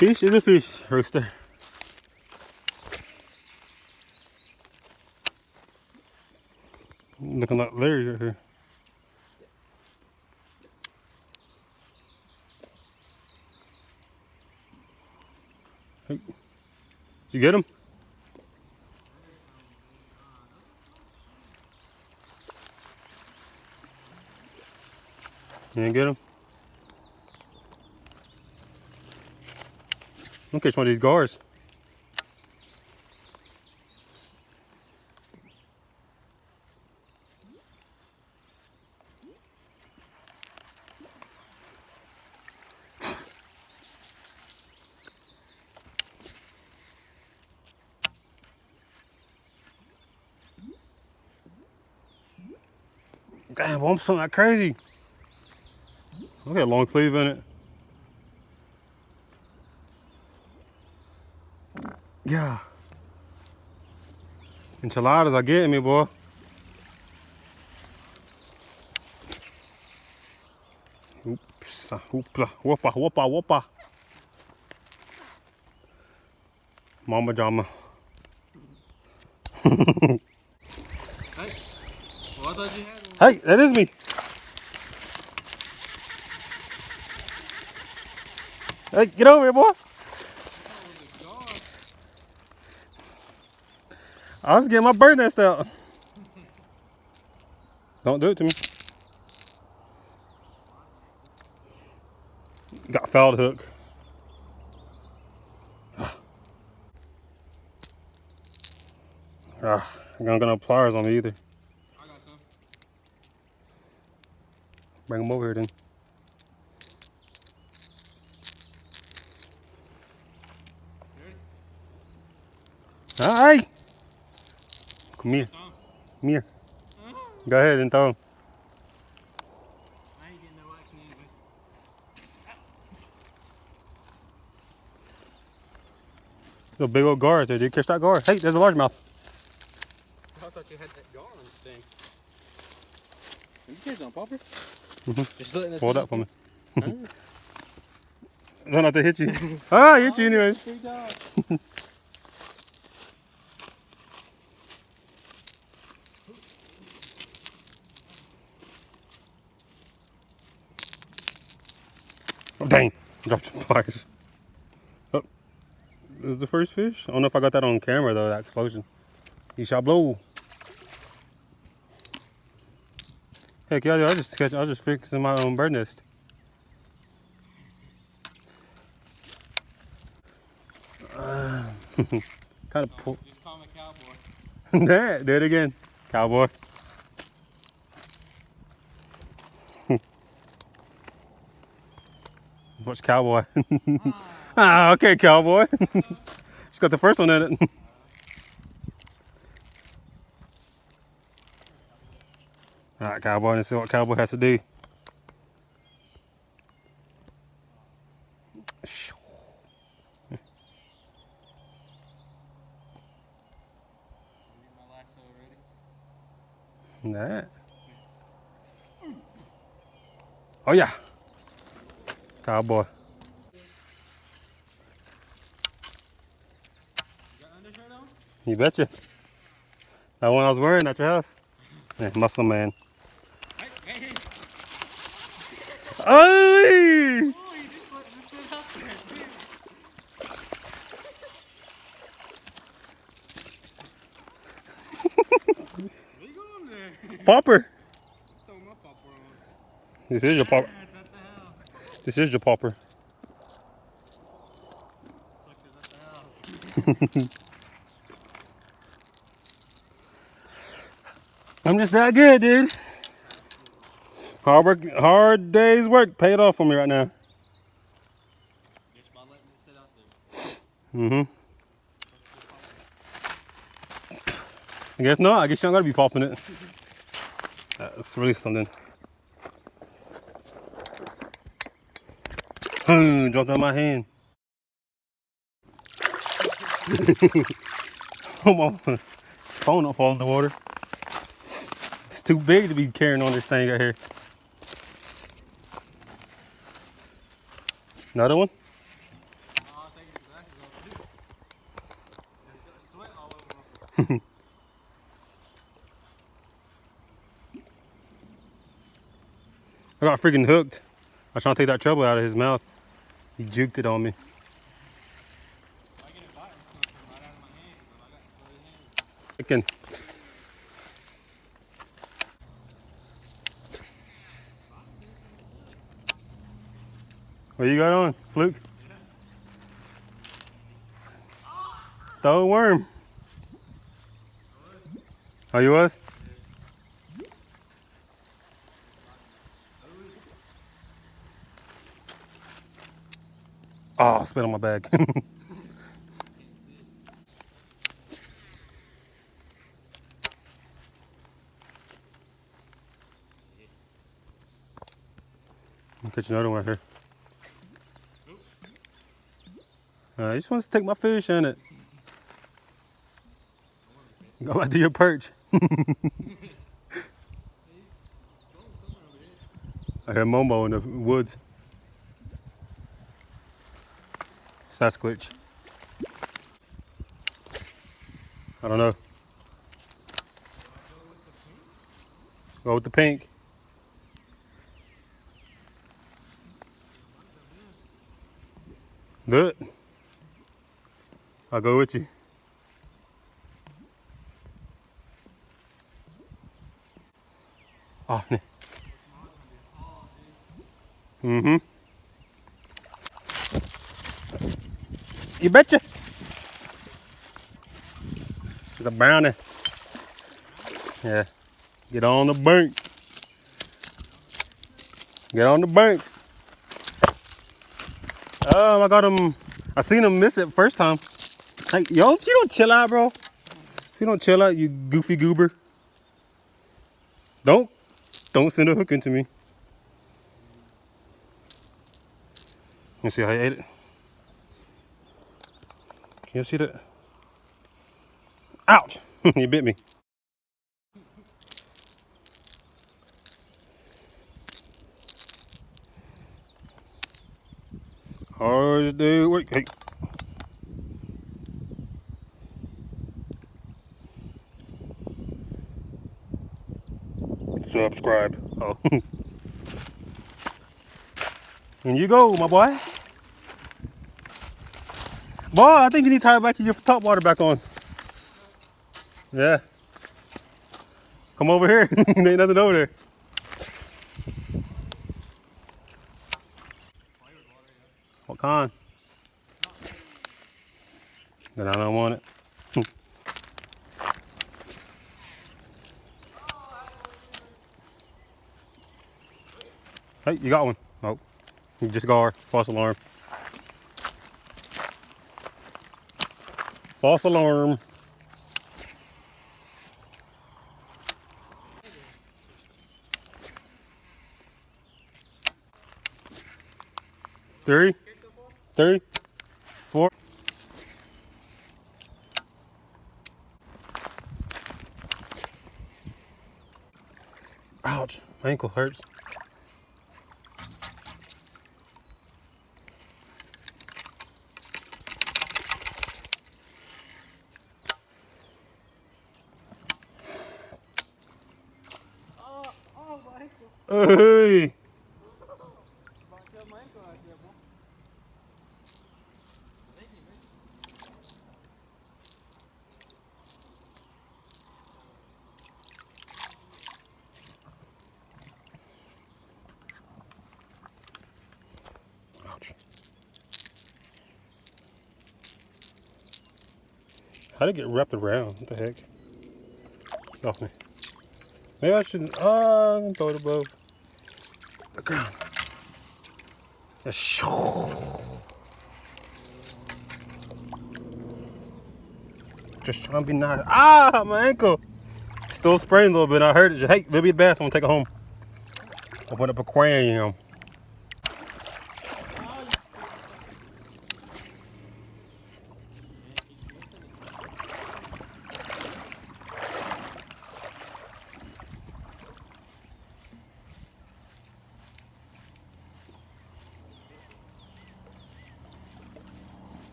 Fish is a fish, Rooster. Looking like Larry right here. Hey. Did you get him? You didn't get him? I'm gonna catch one of these guards. Damn, boy, I'm something like crazy. Look at a long sleeve in it. Yeah. Enchiladas are getting me, boy. Oops, oops, whoopa, whoopa, whoopa. Mama Jama. Hey. Well, I thought you had one. Hey, that is me. Hey, get over here, boy. I was getting my bird nest out. Don't do it to me. Got fouled hook. I'm gonna get no pliers on me either. I got some. Bring them over here then. You ready? Alright. Come here. Come here. Go ahead and throw them. I ain't getting no action anyway. There's a big old gar right there. Did you catch that gar? Hey, there's a largemouth. I thought you had that gar on this thing. Are you catching on popper? Mm-hmm. Just letting us Hold know. that for me. Huh? Try not to hit you. Ah, I hit you anyways. Good job. Oh, dang. Dropped some pliers. Oh, this is the first fish? I don't know if I got that on camera though, that explosion. You shall blow. Heck yeah, I was just fixing my own bird nest. Kind of pull. Just call me cowboy. There, do it again, cowboy. What's cowboy? Ah, okay, cowboy. Just got the first one in it. All right, cowboy, let's see what cowboy has to do. Get my lasso ready. That. Oh yeah, cowboy. You got undershirt on? You betcha. That one I was wearing at your house. Yeah, muscle man. Hey, hey, hey. Hey! Oh, you just let this sit out there, dude. What are you going there? Popper. Throw my popper on. This is your popper. It's at the house. This is your popper. Sucker's at the house. I'm just that good, dude. Hard work, hard day's work paid off for me right now. Just by letting it sit out there. Mm-hmm. I guess not. I guess you don't gotta be popping it. Let's release something. Dropped out of my hand. Come on. Phone don't fall in the water. It's too big to be carrying on this thing right here. Another one? I I got freaking hooked. I was trying to take that trouble out of his mouth. He juked it on me. If I get it bite, it's gonna come right out of my hand. I got sweaty hands. Chicken. What you got on, Fluke? Throw a worm. Oh, you was? Oh, spit on my bag. I'll catch another one here. He just wants to take my fish, ain't it? Go back to your perch. I hear Momo in the woods. Sasquatch. I don't know. Go with the pink. Do it. I'll go with you. Oh, mm-hmm. You betcha. The brownie. Yeah. Get on the bank. Get on the bank. Oh, I got him. I seen him miss it first time. Hey, yo, you don't chill out, bro. You don't chill out, you goofy goober. Don't send a hook into me. You see how I ate it? Can you see that? Ouch! You bit me. Hard day work. Hey. Subscribe. Oh. And you go, my boy. Boy, I think you need to tie back your top water back on. Yeah. Come over here. Ain't nothing over there. What kind? Then I don't want it. Hey, you got one. Oh, you just got her. False alarm. False alarm. Three, 4. Ouch, my ankle hurts. Hey! Ouch. How did it get wrapped around? What the heck? Get off me. Maybe I shouldn't. Throw it above the ground. Just trying to be nice. Ah, my ankle. Still spraying a little bit. I heard it. Just, hey, little bit bad. So I'm gonna take it home. Open up aquarium.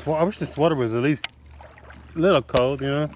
I wish this water was at least a little cold, you know.